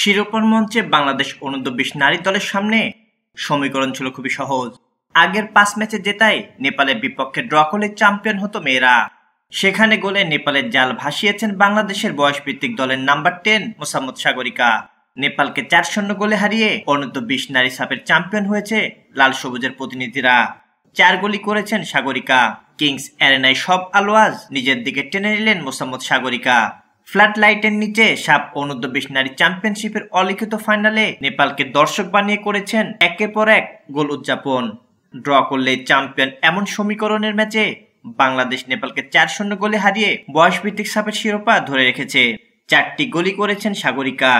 শিরোপার মঞ্চে বাংলাদেশ অনূর্ধ্ব-20 নারী দলের সামনে সমীকরণ ছিল খুবই সহজ। আগের 5 ম্যাচে জেতায় নেপালের বিপক্ষে ড্র করলে চ্যাম্পিয়ন হতো মেয়েরা। সেখানে গোলে নেপালের জাল ভাসিয়েছেন বাংলাদেশের বয়সভিত্তিক দলের নাম্বার 10 মোসাম্মদ সাগরিকা। নেপালকে 4-0 গোলে হারিয়ে অনূর্ধ্ব-20 নারী সাফের চ্যাম্পিয়ন হয়েছে লাল সবুজের প্রতিনিধিরা। 4 গোলই করেছেন সাগরিকা। কিংস অ্যারেনায় সব আলো আজ নিজের দিকে টেনে নিলেন মোসাম্মদ সাগরিকা। ফ্ল্যাট লাইটের নিচে সাব অনূর্ধ্ব-20 নারী চ্যাম্পিয়নশিপের অলিখিত ফাইনালে নেপালকে দর্শক বানিয়ে করেছেন একের পর এক গোল উদযাপন। ড্র করলে চ্যাম্পিয়ন এমন সমীকরণের ম্যাচে বাংলাদেশ নেপালকে 4-0 গোলে হারিয়ে বয়সভিত্তিক সাফের শিরোপা ধরে রেখেছে। 4টি গোলই করেছেন সাগরিকা।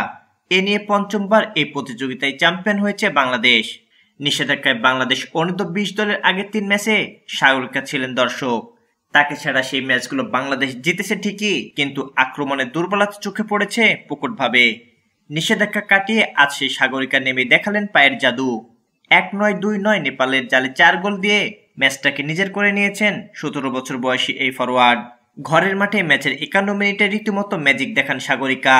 এ নিয়ে পঞ্চমবার এই প্রতিযোগিতায় চ্যাম্পিয়ন হয়েছে বাংলাদেশ। নিষেধাজ্ঞায় বাংলাদেশ অনূর্ধ্ব-20 দলের আগের 3 ম্যাচে সাগরিকা ছিলেন দর্শক। তাকে ছাড়া সেই ম্যাচগুলো বাংলাদেশ জিতেছে ঠিকই, কিন্তু আক্রমণের দুর্বলতা চোখে পড়েছে প্রকটভাবে। নিষেধাজ্ঞা কাটিয়ে আজ সেই সাগরিকা নেমে দেখালেন পায়ের জাদু। 1 নয় 2 নয় নেপালের জালে 4 গোল দিয়ে ম্যাচটাকে নিজের করে নিয়েছেন 17 বছর বয়সী এই ফরওয়ার্ড। ঘরের মাঠে ম্যাচের 51 মিনিটে রীতিমতো ম্যাজিক দেখান সাগরিকা।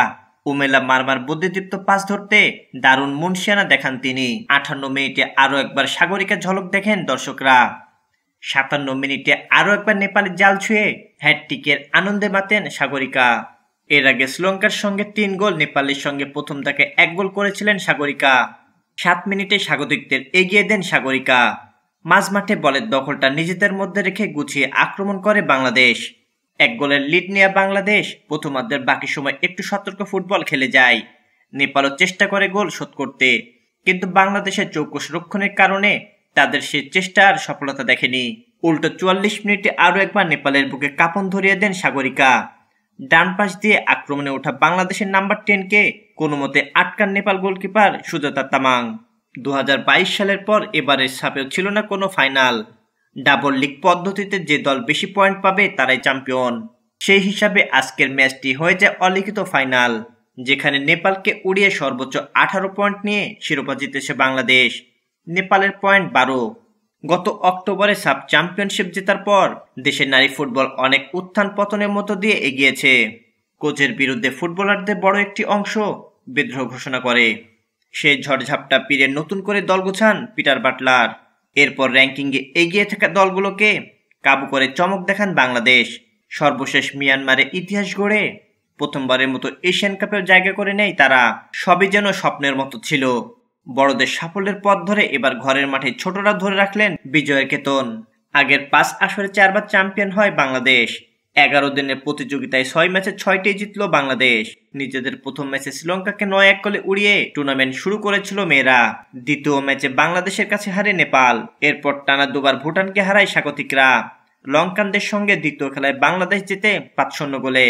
উমেলা মারমার বুদ্ধিদীপ্ত পাস ধরতে দারুণ মুনশিয়ানা দেখান তিনি। 58 মিনিটে আরও একবার সাগরিকা ঝলক দেখেন দর্শকরা। 57 মিনিটে আরও একবার নেপালের জাল ছুঁয়ে হ্যাটট্রিকের আনন্দে মাতেন সাগরিকা। এর আগে শ্রীলঙ্কার সঙ্গে 3 গোল, নেপালের সঙ্গে প্রথম তাকে 1 গোল করেছিলেন সাগরিকা। 7 মিনিটে স্বাগতিকদের এগিয়ে দেন সাগরিকা। মাঝমাঠে বলের দখলটা নিজেদের মধ্যে রেখে গুছিয়ে আক্রমণ করে বাংলাদেশ। 1 গোলের লিড নেওয়া বাংলাদেশ প্রথমার্ধের বাকি সময় একটু সতর্ক ফুটবল খেলে যায়। নেপালও চেষ্টা করে গোল শোধ করতে, কিন্তু বাংলাদেশের চৌকস রক্ষণের কারণে তাদের সে চেষ্টা আর সফলতা দেখেনি। উল্টো 44 মিনিটে আরও একবার নেপালের বুকে কাঁপন ধরিয়ে দেন সাগরিকা। ডান পাশ দিয়ে আক্রমণে ওঠা বাংলাদেশের নাম্বার 10কে কোনো মতে আটকান নেপাল গোলকিপার সুজাতা তামাং। 2022 সালের পর এবারের সাপেও ছিল না কোনো ফাইনাল। ডাবল লিগ পদ্ধতিতে যে দল বেশি পয়েন্ট পাবে তারাই চ্যাম্পিয়ন। সেই হিসাবে আজকের ম্যাচটি হয়ে যায় অলিখিত ফাইনাল, যেখানে নেপালকে উড়িয়ে সর্বোচ্চ 18 পয়েন্ট নিয়ে শিরোপা জিতেছে বাংলাদেশ। নেপালের পয়েন্ট 12। গত অক্টোবরে সাব চ্যাম্পিয়নশিপ জেতার পর দেশের নারী ফুটবল অনেক উত্থান পতনের মধ্য দিয়ে এগিয়েছে। কোচের বিরুদ্ধে ফুটবলারদের বড় একটি অংশ বিদ্রোহ ঘোষণা করে। সেই ঝড়ঝাপটা পেরিয়ে নতুন করে দল গোছান পিটার বাটলার। এরপর র্যাঙ্কিংয়ে এগিয়ে থাকা দলগুলোকে কাবু করে চমক দেখান বাংলাদেশ। সর্বশেষ মিয়ানমারে ইতিহাস গড়ে প্রথমবারের মতো এশিয়ান কাপেও জায়গা করে নেয় তারা। সবই যেন স্বপ্নের মতো ছিল। বড়দের সাফল্যের পথ ধরে এবার ঘরের মাঠে ছোটরা ধরে রাখলেন বিজয়ের কেতন। আগের 5 আসরে 4 বার চ্যাম্পিয়ন হয় বাংলাদেশ। 11 দিনের প্রতিযোগিতায় 6 ম্যাচে 6টি জিতল বাংলাদেশ। নিজেদের প্রথম ম্যাচে শ্রীলঙ্কাকে 9-1 গোলে উড়িয়ে টুর্নামেন্ট শুরু করেছিল মেয়েরা। দ্বিতীয় ম্যাচে বাংলাদেশের কাছে হারে নেপাল। এরপর টানা দুবার ভুটানকে হারায় স্বাগতিকরা। লঙ্কানদের সঙ্গে দ্বিতীয় খেলায় বাংলাদেশ জেতে 5-0 গোলে।